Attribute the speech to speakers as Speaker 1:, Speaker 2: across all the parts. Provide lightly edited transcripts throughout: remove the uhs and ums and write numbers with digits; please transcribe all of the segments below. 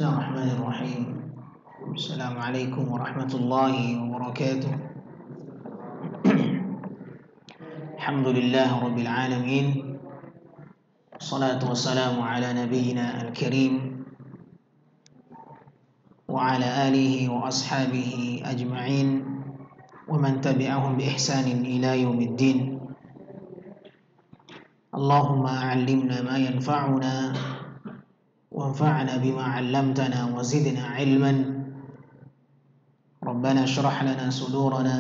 Speaker 1: Bismillahirrahmanirrahim. Assalamualaikum warahmatullahi wabarakatuh. Alhamdulillah rabbil alamin. Wassalatu wassalamu ala nabiyyina al-karim wa ala alihi wa ashabihi ajma'in wa man tabi'ahum bi ihsanin ila yaumiddin. Allahumma 'allimna ma yanfa'una وانفعنا بما علمتنا وزدنا علما ربنا اشرح لنا صدورنا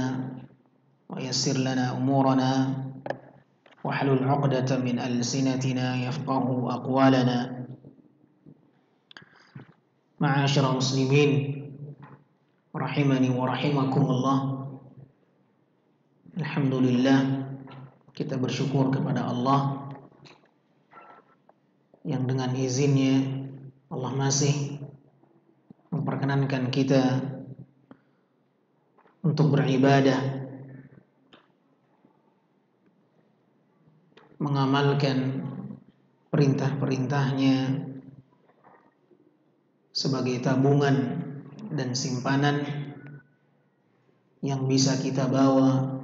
Speaker 1: ويسر لنا أمورنا واحلل عقدة من ألسنتنا يفقه أقوالنا. معاشر المسلمين rahimani wa rahimakumullah. Alhamdulillah, kita bersyukur kepada Allah yang dengan izinnya Allah masih memperkenankan kita untuk beribadah, mengamalkan perintah-perintahnya sebagai tabungan dan simpanan yang bisa kita bawa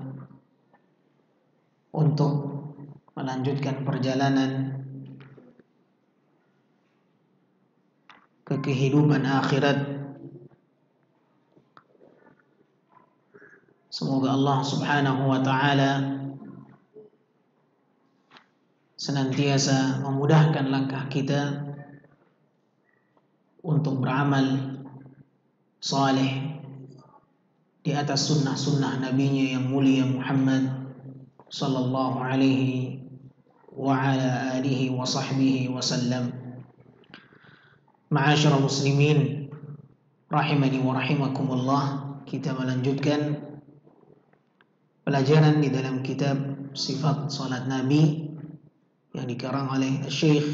Speaker 1: untuk melanjutkan perjalanan ke kehidupan akhirat. Semoga Allah subhanahu wa ta'ala senantiasa memudahkan langkah kita untuk beramal saleh di atas sunnah-sunnah nabinya yang mulia Muhammad sallallahu alaihi wa ala alihi wa sahbihi wasallam. Ma'asyiral muslimin rahimani wa rahimakumullah, kita melanjutkan pelajaran di dalam kitab Sifat Salat Nabi yang dikarang oleh Syekh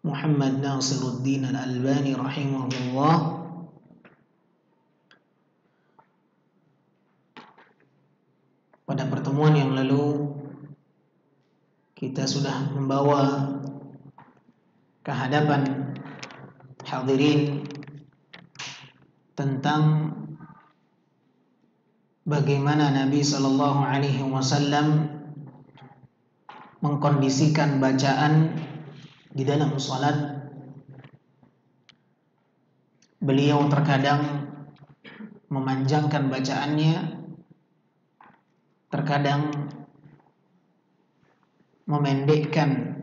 Speaker 1: Muhammad Nasiruddin Al-Albani rahimahullah. Pada pertemuan yang lalu kita sudah membawa ke hadapan hadirin tentang bagaimana Nabi sallallahu alaihi wasallam mengkondisikan bacaan di dalam salat. Beliau terkadang memanjangkan bacaannya, terkadang memendekkan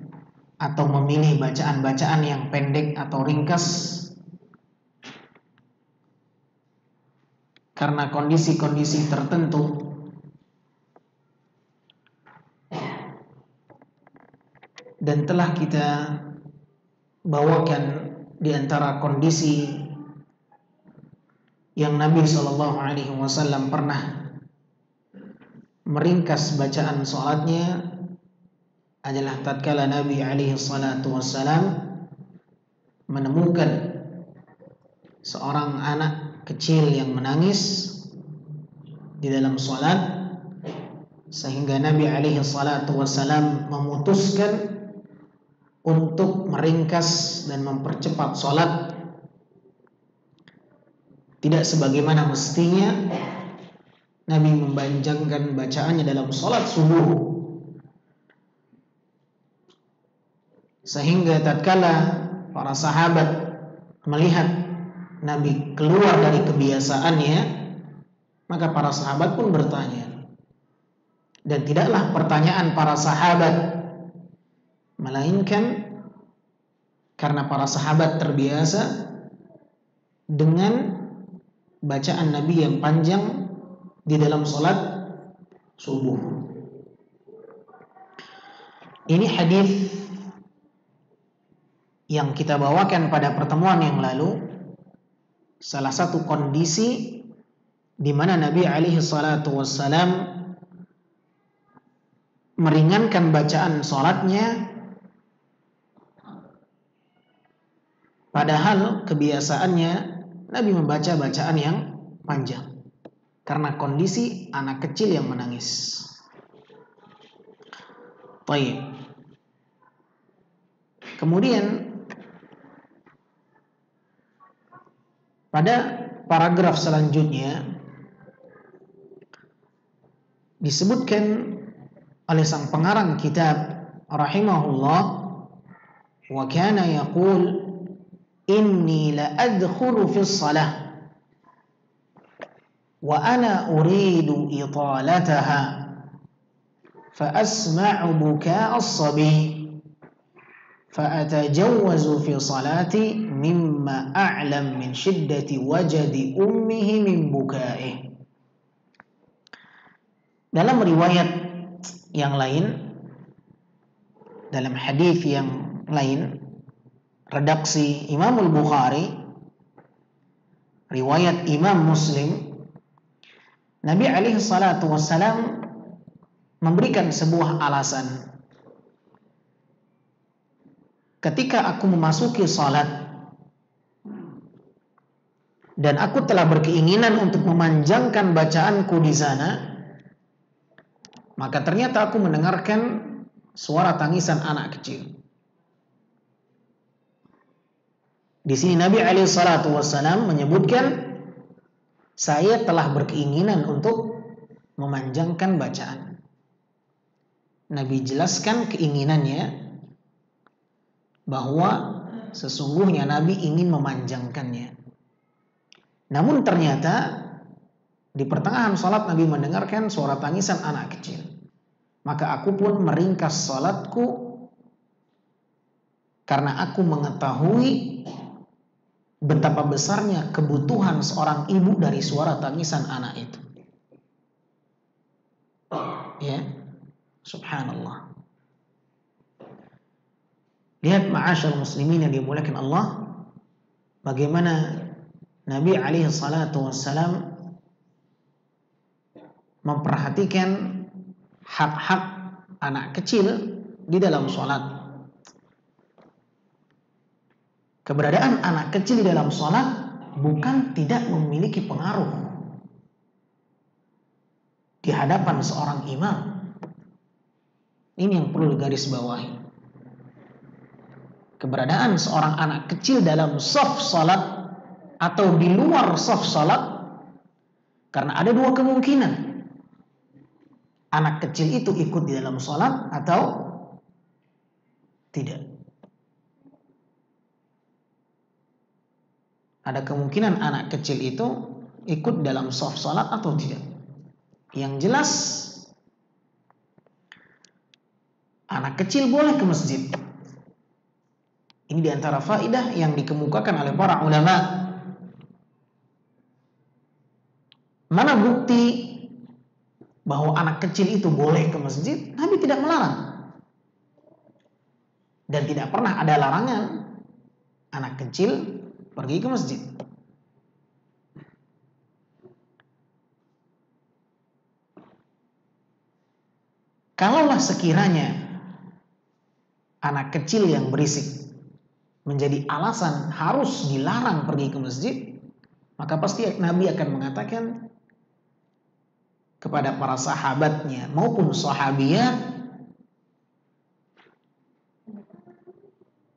Speaker 1: atau memilih bacaan-bacaan yang pendek atau ringkas karena kondisi-kondisi tertentu. Dan telah kita bawakan di antara kondisi yang Nabi SAW pernah meringkas bacaan salatnya adalah tatkala Nabi SAW menemukan seorang anak kecil yang menangis di dalam salat, sehingga Nabi SAW memutuskan untuk meringkas dan mempercepat salat, tidak sebagaimana mestinya Nabi mempanjangkan bacaannya dalam salat subuh, sehingga tatkala para sahabat melihat Nabi keluar dari kebiasaannya, maka para sahabat pun bertanya. Dan tidaklah pertanyaan para sahabat melainkan karena para sahabat terbiasa dengan bacaan Nabi yang panjang di dalam salat subuh. Ini hadis yang kita bawakan pada pertemuan yang lalu, salah satu kondisi di mana Nabi SAW meringankan bacaan salatnya, padahal kebiasaannya Nabi membaca bacaan yang panjang karena kondisi anak kecil yang menangis. Baik. Kemudian Pada paragraf selanjutnya disebutkan oleh sang pengarang kitab rahimahullah, wa kana yaqul inni la adkhulu fi shalah wa ana uridu italataha fa asma'u bukaa as-sabi فأتجوز في صلاتي مما أعلم من شدة وجد أمه من بكائه. Dalam riwayat yang lain, dalam hadis yang lain, redaksi Imam Al-Bukhari, riwayat Imam Muslim, Nabi alaihi salatu wassalam memberikan sebuah alasan. Ketika aku memasuki salat dan aku telah berkeinginan untuk memanjangkan bacaanku di sana, maka ternyata aku mendengarkan suara tangisan anak kecil. Di sini Nabi alaihi salatu wassalam menyebutkan, saya telah berkeinginan untuk memanjangkan bacaan. Nabi jelaskan keinginannya bahwa sesungguhnya Nabi ingin memanjangkannya. Namun ternyata di pertengahan salat Nabi mendengarkan suara tangisan anak kecil. Maka aku pun meringkas salatku karena aku mengetahui betapa besarnya kebutuhan seorang ibu dari suara tangisan anak itu. Ya, subhanallah. Lihat ma'asyarul muslimin yang dimuliakan Allah, bagaimana Nabi alaihi salatu wassalam memperhatikan hak-hak anak kecil di dalam sholat. Keberadaan anak kecil di dalam sholat bukan tidak memiliki pengaruh di hadapan seorang imam. Ini yang perlu digarisbawahi. Keberadaan seorang anak kecil dalam shaf salat atau di luar shaf salat, karena ada dua kemungkinan. Anak kecil itu ikut di dalam salat atau tidak. Ada kemungkinan anak kecil itu ikut dalam shaf salat atau tidak. Yang jelas, anak kecil boleh ke masjid. Ini diantara faidah yang dikemukakan oleh para ulama. Mana bukti bahwa anak kecil itu boleh ke masjid? Nabi tidak melarang. Dan tidak pernah ada larangan anak kecil pergi ke masjid. Kalaulah sekiranya anak kecil yang berisik menjadi alasan harus dilarang pergi ke masjid, maka pasti Nabi akan mengatakan kepada para sahabatnya maupun sahabiyat,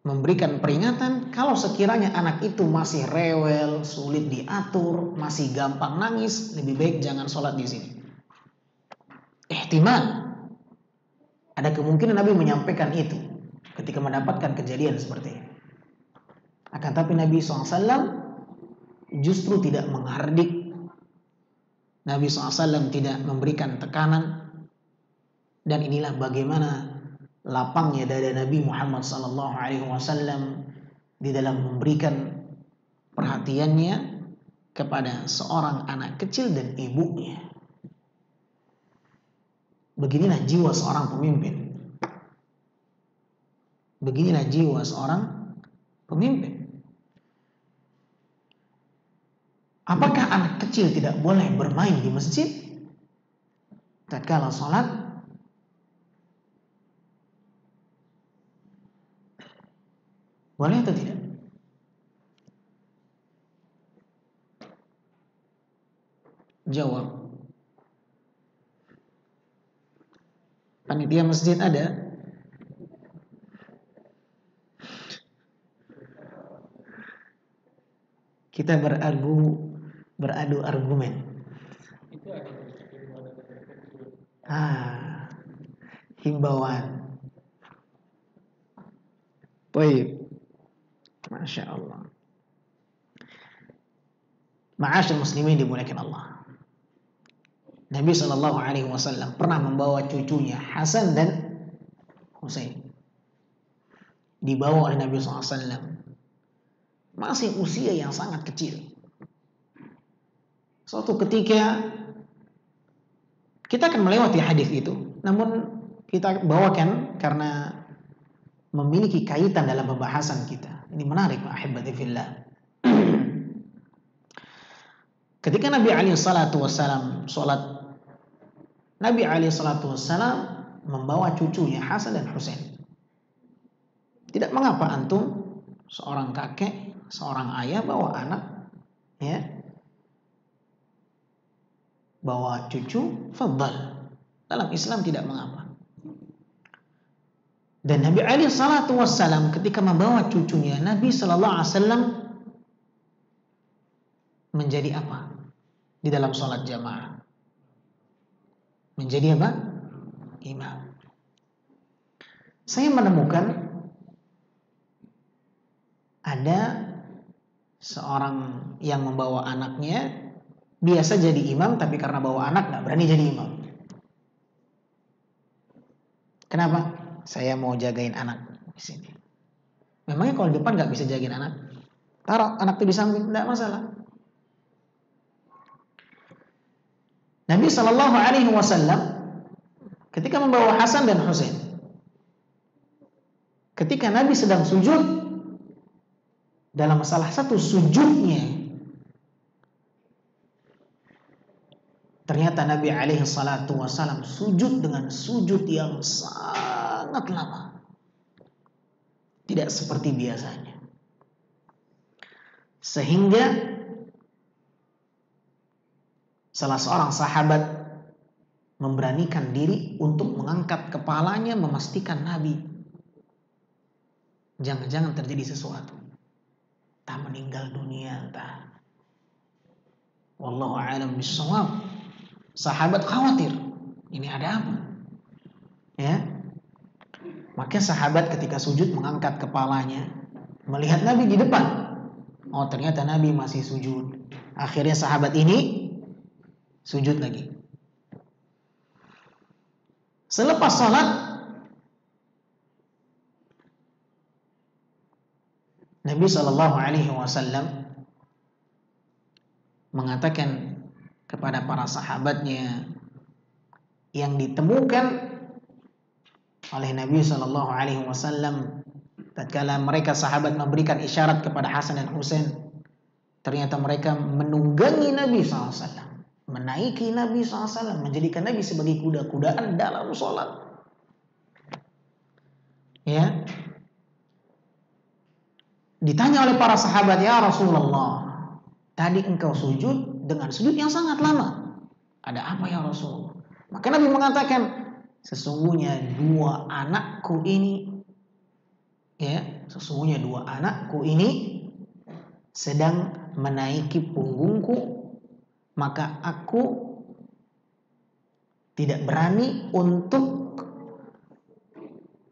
Speaker 1: memberikan peringatan, kalau sekiranya anak itu masih rewel, sulit diatur, masih gampang nangis, lebih baik jangan sholat di sini. Ihtimal, ada kemungkinan Nabi menyampaikan itu ketika mendapatkan kejadian seperti ini. Akan tapi Nabi SAW justru tidak menghardik. Nabi SAW tidak memberikan tekanan. Dan inilah bagaimana lapangnya dada Nabi Muhammad SAW di dalam memberikan perhatiannya kepada seorang anak kecil dan ibunya. Beginilah jiwa seorang pemimpin. Beginilah jiwa seorang pemimpin. Apakah anak kecil tidak boleh bermain di masjid tatkala sholat? Boleh atau tidak? Jawab. Panitia masjid ada? Kita beradu argumen.
Speaker 2: Itu ada himbauan dari kecil.
Speaker 1: Himbauan. Baik. Masya Allah. Ma'asyil muslimin dimuliakan Allah. Nabi SAW pernah membawa cucunya Hasan dan Husain. Dibawa oleh Nabi SAW. Masih usia yang sangat kecil. Suatu ketika kita akan melewati hadis itu, namun kita bawakan karena memiliki kaitan dalam pembahasan kita. Ini menarik, ahibati fillah. Ketika Nabi SAW sholat, Nabi SAW membawa cucunya Hasan dan Husain. Tidak mengapa antum seorang kakek, seorang ayah bawa anak, ya, bawa cucu, fadhal. Dalam Islam tidak mengapa. Dan Nabi SAW ketika membawa cucunya, Nabi SAW menjadi apa? Di dalam sholat jamaah. Menjadi apa? Imam. Saya menemukan ada seorang yang membawa anaknya, biasa jadi imam, tapi karena bawa anak gak berani jadi imam. Kenapa? Saya mau jagain anak di sini. Memangnya kalau di depan gak bisa jagain anak? Taruh anak itu di samping, tidak masalah. Nabi SAW ketika membawa Hasan dan Husain, ketika Nabi sedang sujud, dalam salah satu sujudnya, ternyata Nabi SAW sujud dengan sujud yang sangat lama, tidak seperti biasanya, sehingga salah seorang sahabat memberanikan diri untuk mengangkat kepalanya, memastikan Nabi jangan-jangan terjadi sesuatu, entah meninggal dunia, entah, wallahu a'lam bishawab. Sahabat khawatir, ini ada apa? Ya, maka sahabat ketika sujud mengangkat kepalanya, melihat Nabi di depan. Oh, ternyata Nabi masih sujud. Akhirnya sahabat ini sujud lagi. Selepas salat, Nabi SAW mengatakan kepada para sahabatnya yang ditemukan oleh Nabi SAW tatkala mereka sahabat memberikan isyarat kepada Hasan dan Husain, ternyata mereka menunggangi Nabi SAW, menaiki Nabi SAW, menjadikan Nabi sebagai kuda-kudaan dalam sholat. Ya, ditanya oleh para sahabat, ya Rasulullah, tadi engkau sujud dengan sujud yang sangat lama, ada apa ya Rasulullah? Maka Nabi mengatakan, sesungguhnya dua anakku ini sedang menaiki punggungku, maka aku tidak berani untuk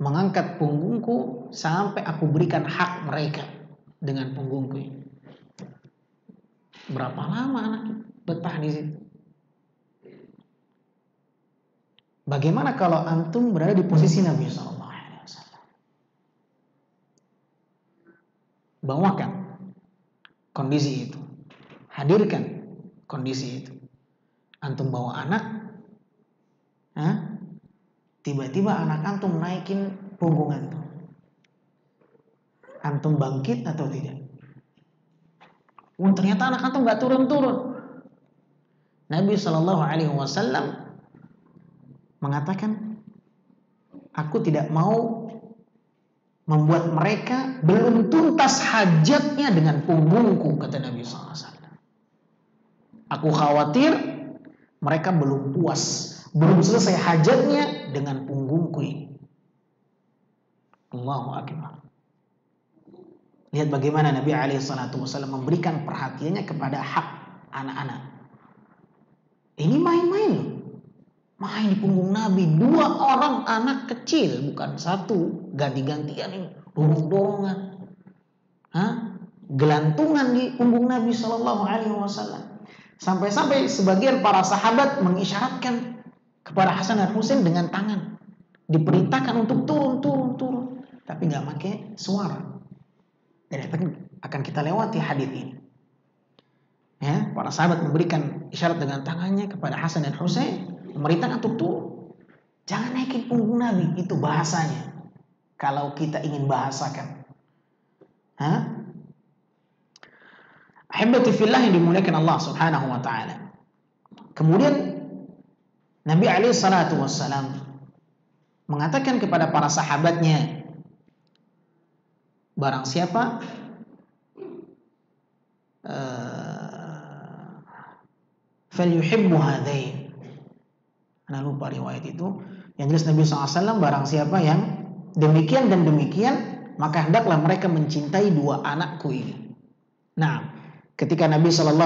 Speaker 1: mengangkat punggungku sampai aku berikan hak mereka dengan punggungku ini. Berapa lama anak betah di situ? Bagaimana kalau antum berada di posisi Nabi SAW? Bawakan kondisi itu, hadirkan kondisi itu. Antum bawa anak, tiba-tiba anak antum naikin punggung antum. Antum bangkit atau tidak? Ternyata anak antum gak turun-turun. Nabi SAW mengatakan, aku tidak mau membuat mereka belum tuntas hajatnya dengan punggungku, kata Nabi SAW. Aku khawatir mereka belum puas, belum selesai hajatnya dengan punggungku ini. Allahu Akbar. Lihat bagaimana Nabi SAW memberikan perhatiannya kepada hak anak-anak. Ini main-main loh. Main di punggung Nabi. 2 orang anak kecil, bukan satu. Ganti-gantian ini. Dorong-dorongan. Gelantungan di punggung Nabi SAW. Sampai-sampai sebagian para sahabat mengisyaratkan kepada Hasan dan Husain dengan tangan. Diperintahkan untuk turun. Tapi nggak pakai suara. Dan akan kita lewati hadis ini. Ya, para sahabat memberikan isyarat dengan tangannya kepada Hasan dan Husain, memerintahkan untuk turun. Jangan naikin punggung Nabi, itu bahasanya. Kalau kita ingin bahasakan. Ahibati fillah yang dimuliakan Allah Subhanahu wa taala. Kemudian Nabi alaihi salatu wassalam mengatakan kepada para sahabatnya, barang siapa falyuhibbu hadain. Ana lupa riwayat itu. Yang jelas Nabi SAW, barang siapa yang demikian dan demikian, maka hendaklah mereka mencintai 2 anakku ini. Nah, ketika Nabi SAW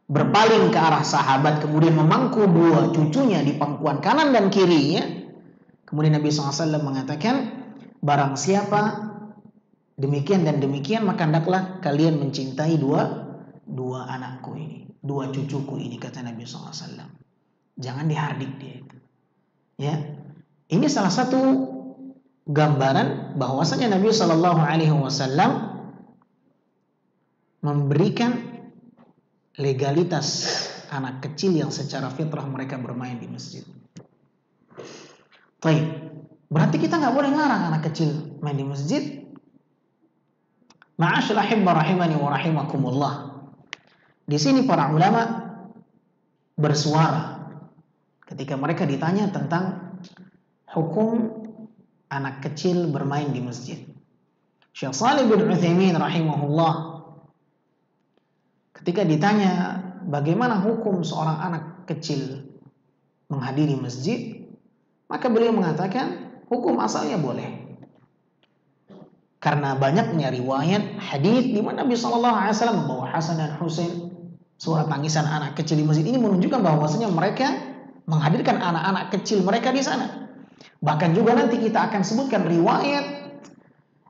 Speaker 1: berpaling ke arah sahabat, kemudian memangku 2 cucunya di pangkuan kanan dan kirinya, kemudian Nabi SAW mengatakan, barang siapa demikian dan demikian, maka hendaklah kalian mencintai 2 anakku ini, 2 cucuku ini, kata Nabi SAW. Jangan dihardik dia itu. Ya, ini salah satu gambaran bahwasanya Nabi SAW memberikan legalitas anak kecil yang secara fitrah mereka bermain di masjid. Baik, berarti kita nggak boleh ngarang anak kecil main di masjid. Ma'asyiral ahibba rahimani wa rahimakumullah. Di sini para ulama bersuara ketika mereka ditanya tentang hukum anak kecil bermain di masjid. Syekh Shalih bin Utsaimin rahimahullah ketika ditanya bagaimana hukum seorang anak kecil menghadiri masjid, maka beliau mengatakan hukum asalnya boleh. Karena banyaknya riwayat hadis di mana Nabi SAW membawa Hasan dan Husain, suara tangisan anak kecil di masjid ini menunjukkan bahwasanya mereka menghadirkan anak-anak kecil mereka di sana. Bahkan juga nanti kita akan sebutkan riwayat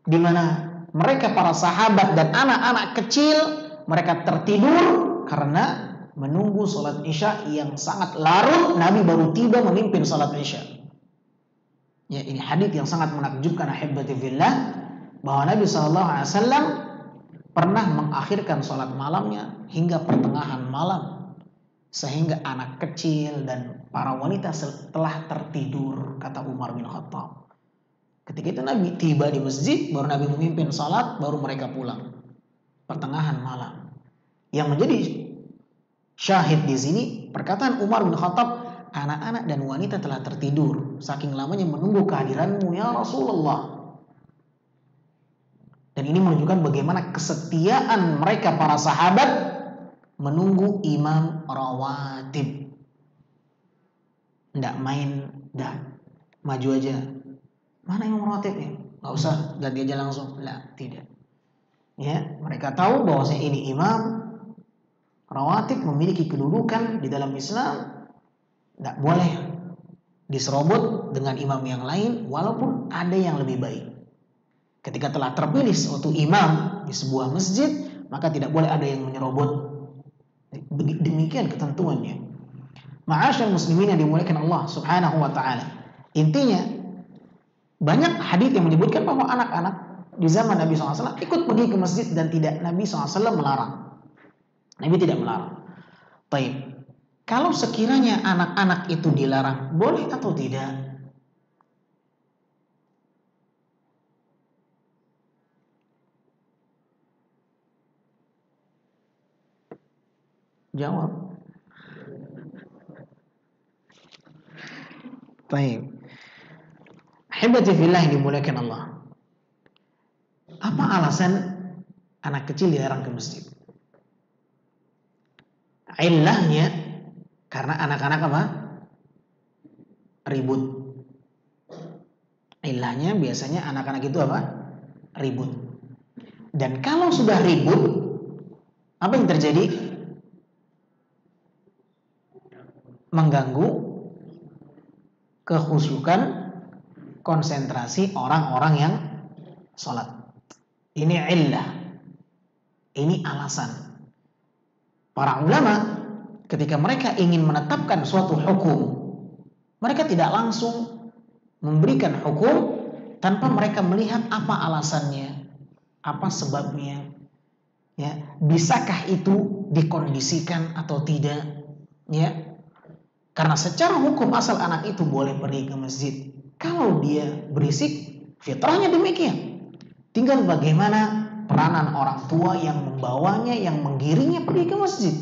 Speaker 1: di mana mereka para sahabat dan anak-anak kecil mereka tertidur karena menunggu salat Isya yang sangat larut. Nabi baru tiba memimpin salat Isya. Ya, ini hadis yang sangat menakjubkan ahibati fillah, bahwa Nabi SAW pernah mengakhirkan salat malamnya hingga pertengahan malam, sehingga anak kecil dan para wanita telah tertidur, kata Umar bin Khattab. Ketika itu Nabi tiba di masjid, baru Nabi memimpin salat, baru mereka pulang pertengahan malam. Yang menjadi syahid di sini perkataan Umar bin Khattab, anak-anak dan wanita telah tertidur saking lamanya menunggu kehadiranmu ya Rasulullah. Dan ini menunjukkan bagaimana kesetiaan mereka para sahabat menunggu imam rawatib. Tidak main, dah maju aja. Mana imam rawatibnya? Gak usah, ganti aja langsung. Lah, tidak. Ya, mereka tahu bahwasanya ini imam rawatib memiliki kedudukan di dalam Islam. Tidak boleh diserobot dengan imam yang lain, walaupun ada yang lebih baik. Ketika telah terpilih suatu imam di sebuah masjid, maka tidak boleh ada yang menyerobot. Demikian ketentuannya. Ma'asyal muslimin yang dimuliakan Allah Subhanahu wa taala. Intinya, banyak hadis yang menyebutkan bahwa anak-anak di zaman Nabi SAW ikut pergi ke masjid dan tidak Nabi SAW melarang. Nabi tidak melarang. Baik. Kalau sekiranya anak-anak itu dilarang, boleh atau tidak? Jawab. Baik. Ahibati fillah yang dimuliakan Allah. Apa alasan anak kecil dilarang ke masjid? Illahnya karena anak-anak apa? Ribut. Illahnya biasanya anak-anak itu apa? ribut. Dan kalau sudah ribut, apa yang terjadi? Mengganggu kekhusyukan konsentrasi orang-orang yang sholat. Ini illah, ini alasan. Para ulama ketika mereka ingin menetapkan suatu hukum, mereka tidak langsung memberikan hukum tanpa mereka melihat apa alasannya, apa sebabnya, ya, bisakah itu dikondisikan atau tidak, ya. Karena secara hukum asal anak itu boleh pergi ke masjid. Kalau dia berisik, fitrahnya demikian. Tinggal bagaimana peranan orang tua yang membawanya, yang menggiringnya pergi ke masjid.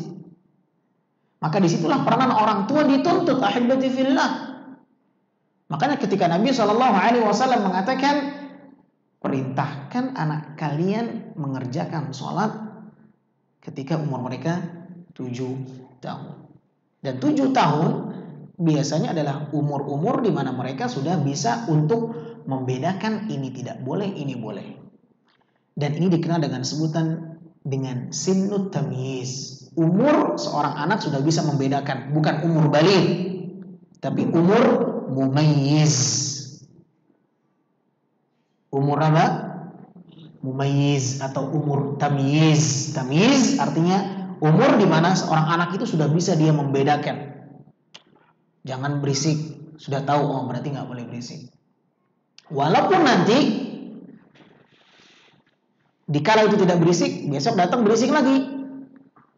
Speaker 1: Maka disitulah peranan orang tua dituntut, ahibati fillah. Makanya ketika Nabi SAW mengatakan, perintahkan anak kalian mengerjakan sholat ketika umur mereka 7 tahun. Dan 7 tahun biasanya adalah umur-umur di mana mereka sudah bisa untuk membedakan ini tidak boleh, ini boleh. Dan ini dikenal dengan sebutan dengan sinnut tamyiz. Umur seorang anak sudah bisa membedakan, bukan umur baligh, tapi umur mumayyiz. Umur apa? Mumayyiz atau umur tamyiz. Tamyiz artinya umur di mana seorang anak itu sudah bisa dia membedakan. Jangan berisik, sudah tahu, oh berarti nggak boleh berisik. Walaupun nanti dikala itu tidak berisik, besok datang berisik lagi.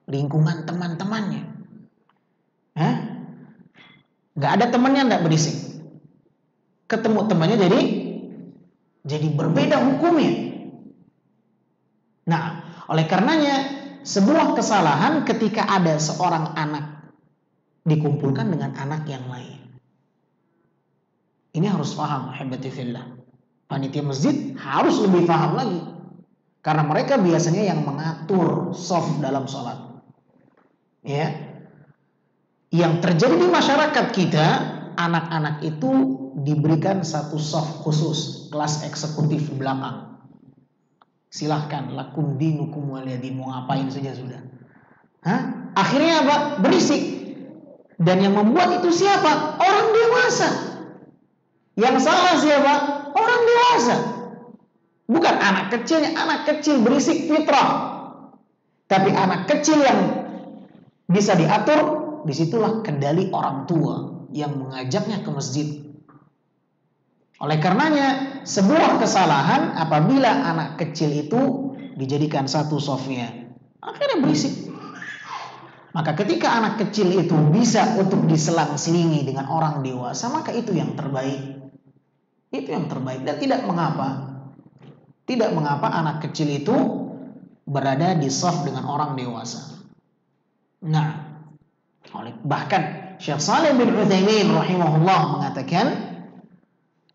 Speaker 1: Lingkungan teman-temannya, nggak ada temannya nggak berisik. Ketemu temannya jadi berbeda hukumnya. Nah, oleh karenanya sebuah kesalahan ketika ada seorang anak dikumpulkan dengan anak yang lain. Ini harus paham, ahibati fillah. Panitia masjid harus lebih paham lagi. Karena mereka biasanya yang mengatur shaf dalam sholat. Ya. Yang terjadi di masyarakat kita, anak-anak itu diberikan satu shaf khusus, kelas eksekutif belakang. Silahkan, lakum dinukum waliyadin, mau ngapain saja sudah. Akhirnya apa? Berisik. Dan yang membuat itu siapa? Orang dewasa. Yang salah siapa? Orang dewasa. Bukan anak kecilnya. Anak kecil berisik fitrah. Tapi anak kecil yang bisa diatur, disitulah kendali orang tua yang mengajaknya ke masjid. Oleh karenanya, sebuah kesalahan apabila anak kecil itu dijadikan satu shafnya, akhirnya berisik. Maka ketika anak kecil itu bisa untuk diselang-selingi dengan orang dewasa, maka itu yang terbaik. Itu yang terbaik. Dan tidak mengapa. Tidak mengapa anak kecil itu berada di shaf dengan orang dewasa. Nah, bahkan Syekh Shalih bin Utsaimin rahimahullah mengatakan,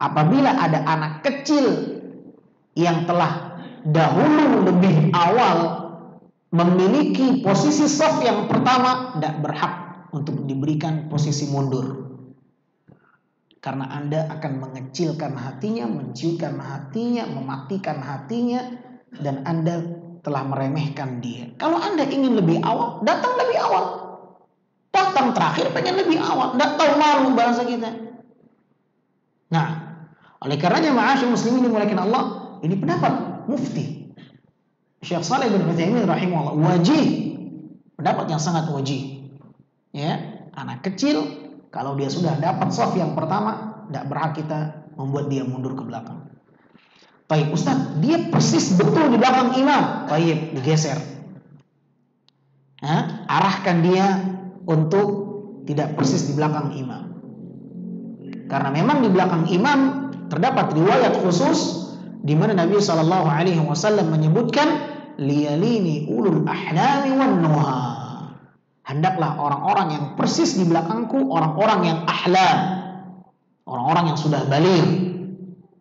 Speaker 1: apabila ada anak kecil yang telah dahulu lebih awal memiliki posisi shaf yang pertama, tidak berhak untuk diberikan posisi mundur. Karena Anda akan mengecilkan hatinya, menciutkan hatinya, mematikan hatinya, dan Anda telah meremehkan dia. Kalau Anda ingin lebih awal, datang lebih awal. Datang terakhir pengen lebih awal, tidak tahu malu bahasa kita. Nah, oleh karenanya ma'asyil muslimin dimuliakan Allah, ini pendapat mufti Syekh Shalih bin Utsaimin rahimahullah, wajih, pendapat yang sangat wajih. Ya, anak kecil kalau dia sudah dapat shaf yang pertama, tidak berhak kita membuat dia mundur ke belakang. Baik, Ustaz, dia persis betul di belakang imam. Baik, digeser. Arahkan dia untuk tidak persis di belakang imam. Karena memang di belakang imam terdapat riwayat khusus di mana Nabi SAW menyebutkan liyalini ulul ahlami wan nuha. Hendaklah orang-orang yang persis di belakangku, orang-orang yang ahlam, orang-orang yang sudah baligh.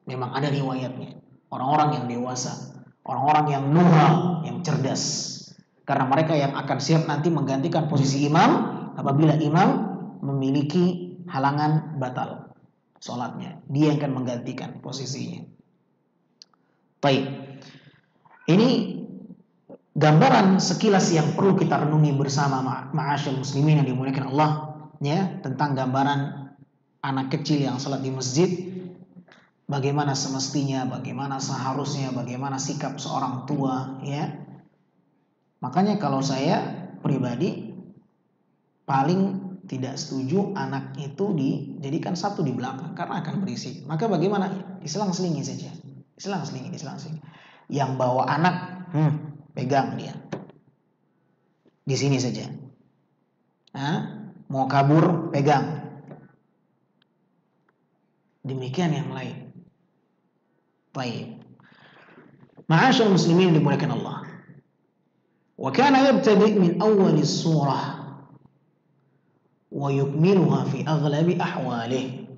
Speaker 1: Memang ada riwayatnya. Orang-orang yang dewasa, orang-orang yang nuha, yang cerdas. Karena mereka yang akan siap nanti menggantikan posisi imam apabila imam memiliki halangan batal sholatnya. Dia yang akan menggantikan posisinya. Baik. Ini gambaran sekilas yang perlu kita renungi bersama ma'asyal muslimin yang dimuliakan Allah, ya, tentang gambaran anak kecil yang salat di masjid, bagaimana semestinya, bagaimana seharusnya, bagaimana sikap seorang tua, ya. Makanya kalau saya pribadi paling tidak setuju anak itu dijadikan satu di belakang karena akan berisik. Maka bagaimana? Diselang-selingi saja. Diselang-selingi. Yang bawa anak, pegang dia. Di sini saja. Mau kabur, pegang. Demikian yang lain. Baik. Ma'asyal muslimin dimuliakan Allah. Wa kana yabtadi' min awwalis surah wa yukmiluha fi aghlabi ahwalih.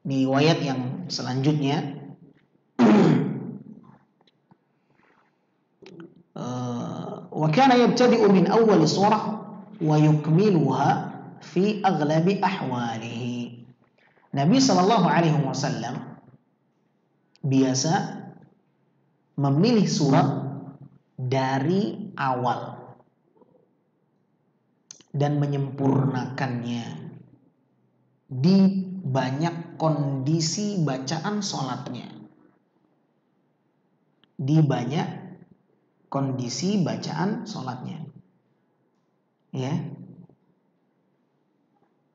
Speaker 1: Di riwayat yang selanjutnya wa kana yabtadi'u min awwali surah wa yukmiluha fi aghlabi ahwalihi. Nabi sallallahu alaihi wasallam biasa memilih surat dari awal dan menyempurnakannya di banyak kondisi bacaan sholatnya. Di banyak kondisi bacaan sholatnya. Ya.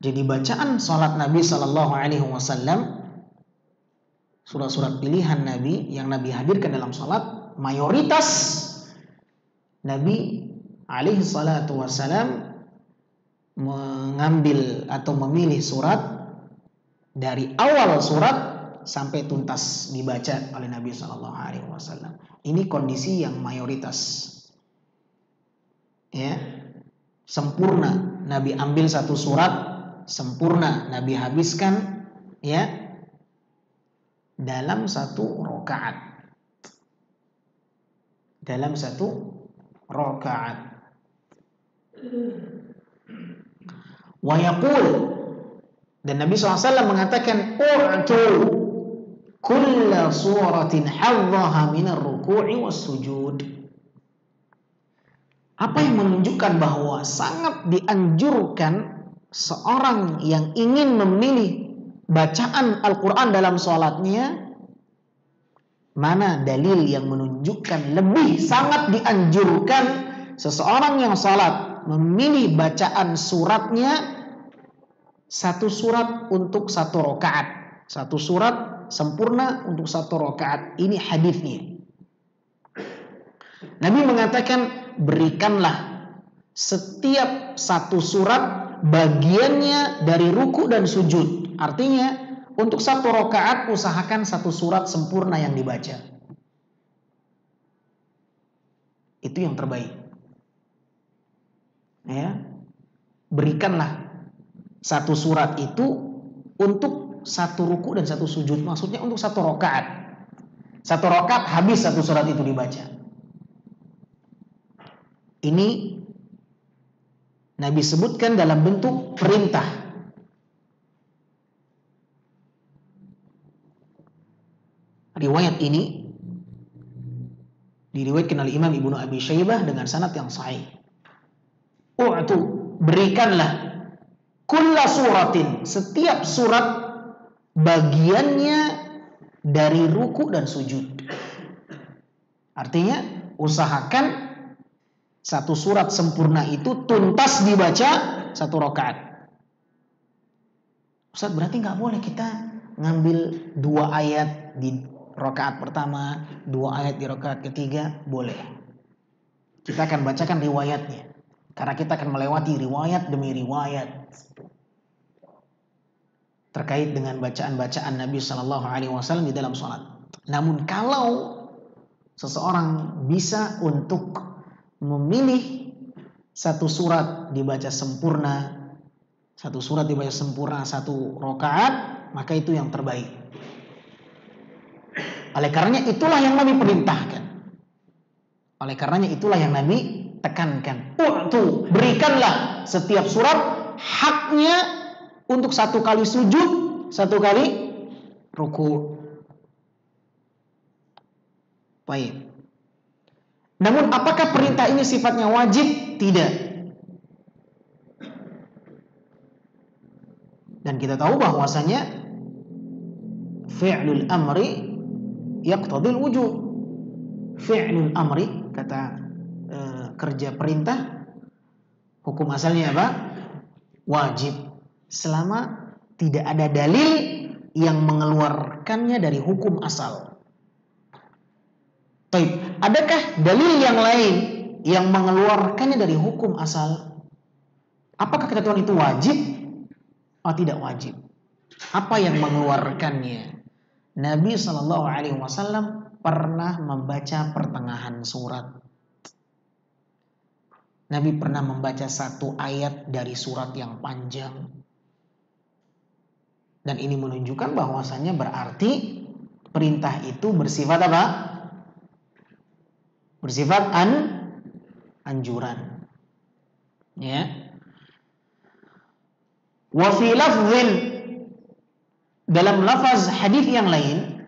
Speaker 1: Jadi bacaan sholat Nabi Sallallahu Alaihi Wasallam, surat-surat pilihan Nabi yang Nabi hadirkan dalam sholat, mayoritas Nabi Alaihi Salatu Wasallam mengambil atau memilih surat dari awal surat sampai tuntas dibaca oleh Nabi Sallallahu Alaihi Wasallam. Ini kondisi yang mayoritas, ya, sempurna. Nabi ambil satu surat, sempurna Nabi habiskan, ya, dalam satu rakaat. Dalam satu rakaat. Wa yaqul, dan Nabi SAW mengatakan, u'tu kulla suratin hadzaha minar ruku'i was sujud. Apa yang menunjukkan bahwa sangat dianjurkan seorang yang ingin memilih bacaan Al-Quran dalam sholatnya, mana dalil yang menunjukkan lebih sangat dianjurkan seseorang yang sholat memilih bacaan suratnya satu surat untuk satu rakaat, satu surat sempurna untuk satu rakaat. Ini hadisnya. Nabi mengatakan, berikanlah setiap satu surat bagiannya dari ruku dan sujud. Artinya untuk satu rakaat usahakan satu surat sempurna yang dibaca. Itu yang terbaik. Ya, berikanlah satu surat itu untuk satu ruku dan satu sujud. Maksudnya untuk satu rakaat. Satu rakaat habis satu surat itu dibaca. Ini Nabi sebutkan dalam bentuk perintah. Riwayat ini diriwayatkan oleh Imam Ibnu Abi Syaibah dengan sanad yang sahih. U'tu, berikanlah kulla suratin, setiap surat bagiannya dari ruku dan sujud. Artinya usahakan satu surat sempurna itu tuntas dibaca satu rakaat. Ustaz, berarti nggak boleh kita ngambil 2 ayat di rakaat pertama, 2 ayat di rakaat ketiga? Boleh. Kita akan bacakan riwayatnya, karena kita akan melewati riwayat demi riwayat terkait dengan bacaan-bacaan Nabi Sallallahu Alaihi Wasallam di dalam sholat. Namun kalau seseorang bisa untuk memilih satu surat dibaca sempurna, satu surat dibaca sempurna satu rakaat, maka itu yang terbaik. Oleh karenanya itulah yang Nabi perintahkan. Oleh karenanya itulah yang Nabi tekankan. U'tu, berikanlah setiap surat haknya untuk satu kali sujud, satu kali ruku. Baik. Namun apakah perintah ini sifatnya wajib? Tidak. Dan kita tahu bahwasanya fi'lul amri yaqtadil wujub. Fi'lul amri, kata kerja perintah, hukum asalnya apa? Wajib. Selama tidak ada dalil yang mengeluarkannya dari hukum asal. Baik, adakah dalil yang lain yang mengeluarkannya dari hukum asal? Apakah ketentuan itu wajib atau tidak wajib? Apa yang mengeluarkannya? Nabi SAW pernah membaca pertengahan surat. Nabi pernah membaca satu ayat dari surat yang panjang. Dan ini menunjukkan bahwasannya berarti perintah itu bersifat apa? Bersifat anjuran. Ya. Wa fi lafzin, dalam lafaz hadis yang lain,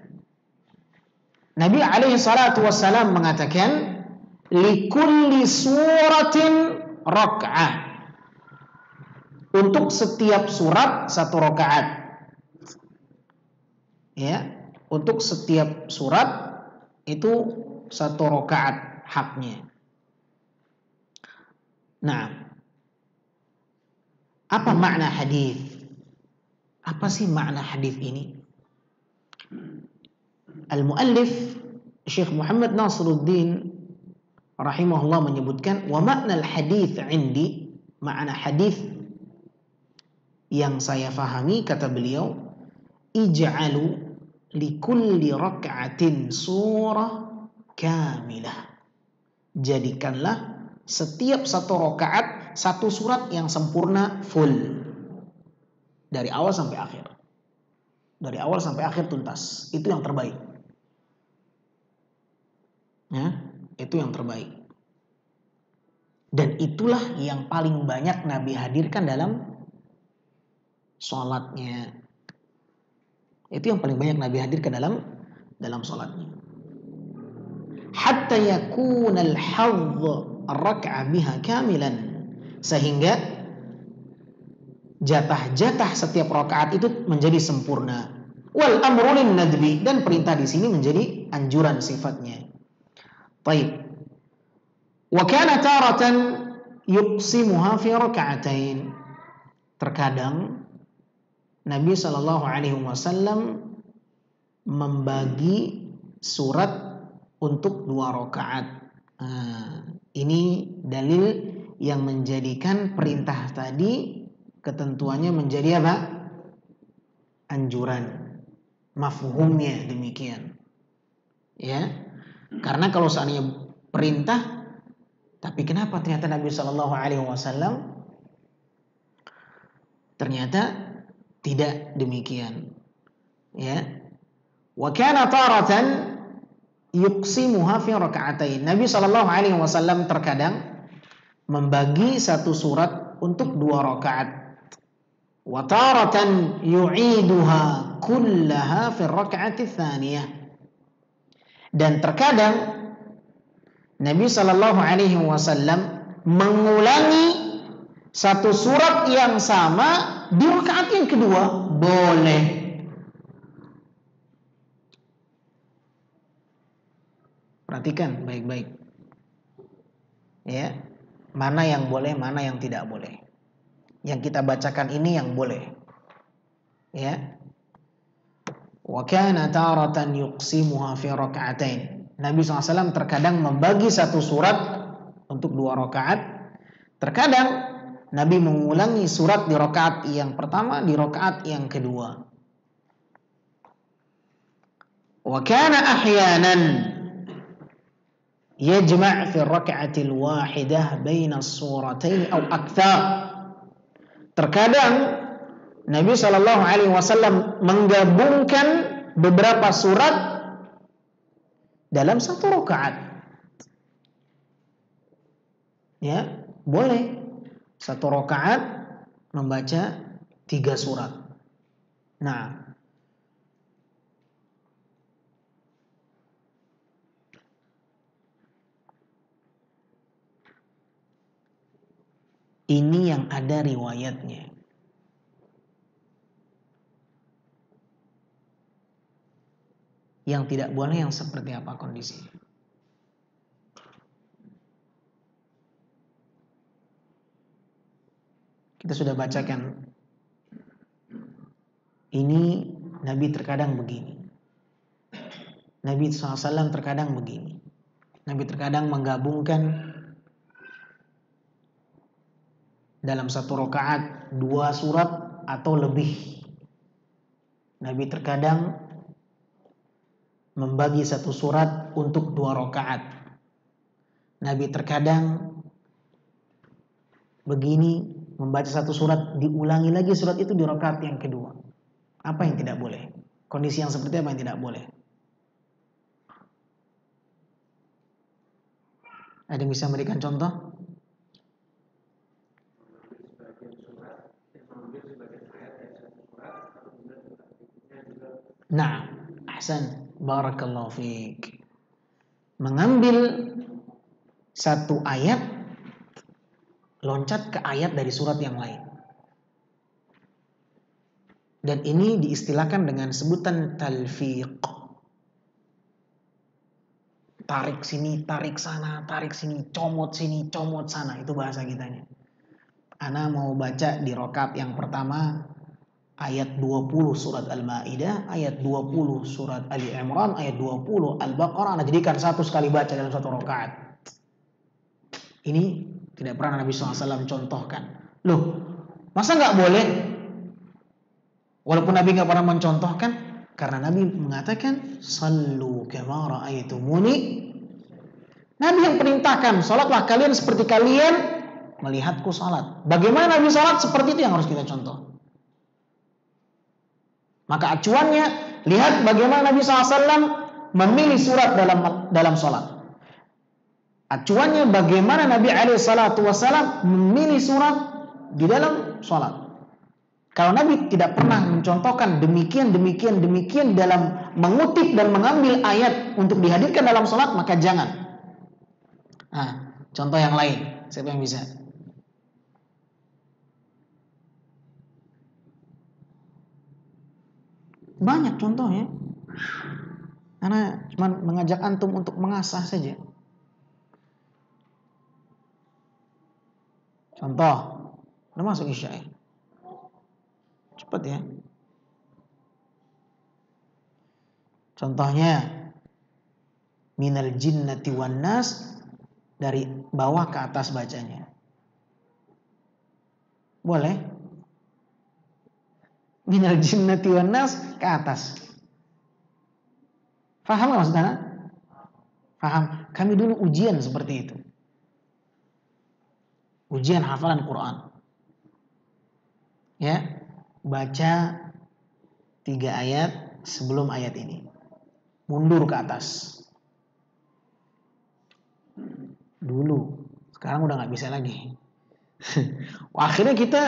Speaker 1: Nabi alaihi salatu wassalam mengatakan likulli suratin raka'ah. Untuk setiap surat satu rakaat. Ya, untuk setiap surat itu satu rakaat haknya. Nah, apa makna hadis? Apa sih makna hadis ini? Al-muallif Syekh Muhammad Nasiruddin rahimahullah menyebutkan, wa makna al-hadis indi, makna hadis yang saya fahami, kata beliau, ij'alu likulli rak'atin surah kamilah. Jadikanlah setiap satu rakaat satu surat yang sempurna, full, dari awal sampai akhir. Dari awal sampai akhir tuntas. Itu yang terbaik. Ya, itu yang terbaik. Dan itulah yang paling banyak Nabi hadirkan dalam sholatnya. Itu yang paling banyak Nabi hadirkan dalam sholatnya. Hatta yakuna al-hadh ar-rak'ah biha kamilan, sehingga jatah-jatah setiap rakaat itu menjadi sempurna. Wal amru lin nadbi, dan perintah di sini menjadi anjuran sifatnya. Baik. Wa kana taratan yuqsimuha fi rak'atain. Terkadang Nabi SAW membagi surat untuk 2 rakaat. Ini dalil yang menjadikan perintah tadi ketentuannya menjadi apa? Anjuran. Mafhumnya demikian. Ya. Karena kalau seandainya perintah, tapi kenapa ternyata Nabi SAW ternyata tidak demikian. Ya. Wa kana taratan yuqsimuha fi raka'atain. Nabi SAW terkadang membagi satu surat untuk 2 rakaat. Wa taratan yu'iduha kullaha fi raka'ati tsaniyah. Dan terkadang Nabi SAW mengulangi satu surat yang sama di rakaat yang kedua. Boleh. Perhatikan baik-baik. Ya, mana yang boleh, mana yang tidak boleh. Yang kita bacakan ini yang boleh. Ya. Wa kana taratan yuqsimuha fi rak'atain. Nabi SAW terkadang membagi satu surat untuk 2 rakaat. Terkadang Nabi mengulangi surat di rakaat yang pertama, di rakaat yang kedua. Wa kana ahyanan yajma' fi rak'atil wahidah baina as-suratayn aw akthar. Terkadang Nabi SAW menggabungkan beberapa surat dalam satu rakaat. Ya, boleh. Satu rakaat membaca 3 surat. Nah, Ini yang ada riwayatnya. Yang tidak boleh yang seperti apa kondisinya? Kita sudah bacakan. Ini Nabi terkadang begini. Nabi SAW terkadang begini. Nabi terkadang menggabungkan dalam satu rakaat 2 surat atau lebih. Nabi terkadang membagi satu surat untuk 2 rakaat. Nabi terkadang begini, membaca satu surat, diulangi lagi surat itu di rakaat yang kedua. Apa yang tidak boleh? Kondisi yang seperti apa yang tidak boleh? Ada yang bisa memberikan contoh? Nah, ahsan, barakallahu fiik. Mengambil satu ayat, loncat ke ayat dari surat yang lain. Dan ini diistilahkan dengan sebutan talfiq. Tarik sini, tarik sana, tarik sini, comot sana. Itu bahasa kitanya. Ana mau baca di rakaat yang pertama ayat 20 surat Al-Maidah, ayat 20 surat Ali Imran, ayat 20 Al-Baqarah. Ana jadikan satu sekali baca dalam satu rakaat. Ini tidak pernah Nabi SAW contohkan. Loh, masa nggak boleh? Walaupun Nabi nggak pernah mencontohkan, karena Nabi mengatakan, Sallu kama ra'aitumuni. Nabi yang perintahkan, salatlah kalian seperti kalian melihatku salat. Bagaimana Nabi salat? Seperti itu yang harus kita contoh. Maka acuannya, lihat bagaimana Nabi SAW memilih surat dalam salat. Acuannya bagaimana Nabi SAW memilih surat di dalam salat. Kalau Nabi tidak pernah mencontohkan demikian dalam mengutip dan mengambil ayat untuk dihadirkan dalam salat, maka jangan. Nah, contoh yang lain, siapa yang bisa? Banyak contohnya. Karena cuma mengajak antum untuk mengasah saja. Contoh, udah masuk Isya ya? Cepat ya. Contohnya, minal jinnati wan nas, dari bawah ke atas bacanya. Boleh? Minal jinnati wan nas ke atas. Faham nggak maksudnya? Faham. Kami dulu ujian seperti itu. Ujian hafalan Quran. Ya, baca 3 ayat sebelum ayat ini. Mundur ke atas. Dulu. Sekarang udah nggak bisa lagi. Akhirnya kita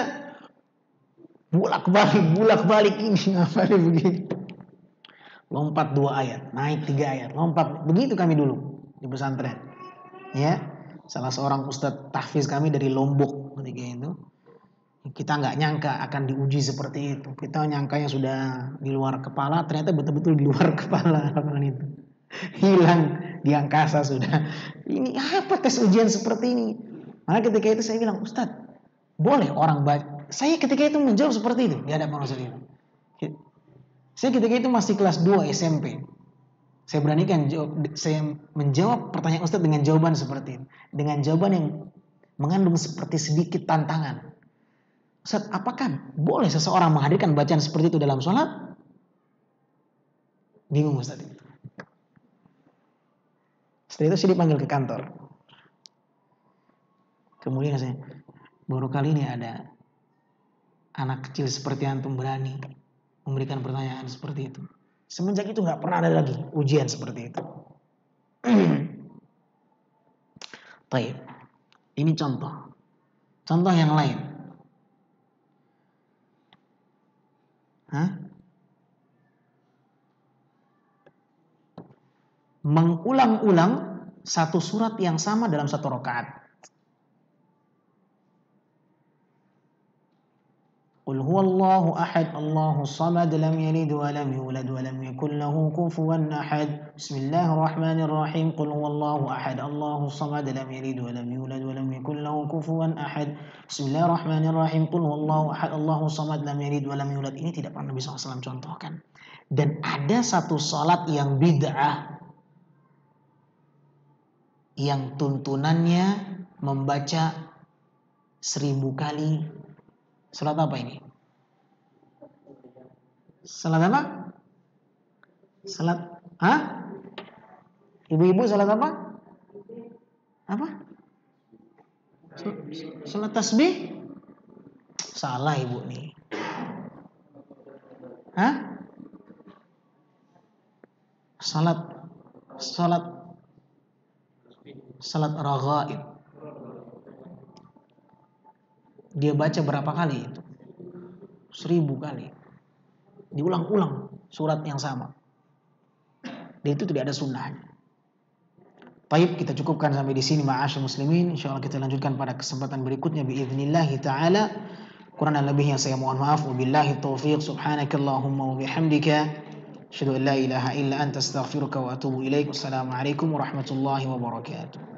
Speaker 1: bulak-balik ini ngapalin begitu. Lompat 2 ayat, naik 3 ayat, lompat. Begitu kami dulu di pesantren. Ya, salah seorang ustadz tahfiz kami dari Lombok ketika itu. Kita nggak nyangka akan diuji seperti itu. Kita nyangkanya sudah di luar kepala, ternyata betul-betul di luar kepala itu. Hilang di angkasa sudah. Ini apa tes ujian seperti ini? Maka ketika itu saya bilang, Ustadz, boleh orang baca. Saya ketika itu menjawab seperti itu di hadapan Ustadz itu. Saya ketika itu masih kelas 2 SMP. Saya beranikan saya menjawab pertanyaan Ustadz dengan jawaban seperti itu. Dengan jawaban yang mengandung seperti sedikit tantangan. Ustadz, apakah boleh seseorang menghadirkan bacaan seperti itu dalam sholat? Bingung Ustadz itu. Setelah itu saya dipanggil ke kantor. Kemudian saya, baru kali ini ada anak kecil seperti antum berani memberikan pertanyaan seperti itu. Semenjak itu nggak pernah ada lagi ujian seperti itu. Baik, ini contoh. Contoh yang lain. Mengulang-ulang satu surat yang sama dalam satu rakaat. Qul huwallahu ahad, Allahus samad, lam yalid wa lam yulad wa lam yakul lahu kufuwan ahad. Bismillahirrahmanirrahim. Qul huwallahu ahad, Allahus samad, lam yalid wa lam yulad wa lam yakul lahu kufuwan ahad. Bismillahirrahmanirrahim. Qul huwallahu ahad, Allahus samad, lam yalid wa lam yulad. Ini tidak pernah Nabi SAW contohkan. Dan ada satu salat yang bid'ah yang tuntunannya membaca 1000 kali. Salat apa ini? Salat apa? Salat, Ibu-ibu salat apa? Apa? Salat tasbih? Salah ibu nih. Salat raghaib. Dia baca berapa kali itu? 1000 kali. Diulang-ulang surat yang sama. Dan itu tidak ada sunnahnya. Baik, kita cukupkan sampai di sini ma'asyil muslimin. Insyaallah kita lanjutkan pada kesempatan berikutnya biiznillah taala. Kurang dan lebihnya saya mohon maaf. Wabillahi taufiq. Subhanakallahumma wa bihamdika asyhadu an la ilaha illa anta astaghfiruka wa atubu ilaik. Wassalamualaikum warahmatullahi wabarakatuh.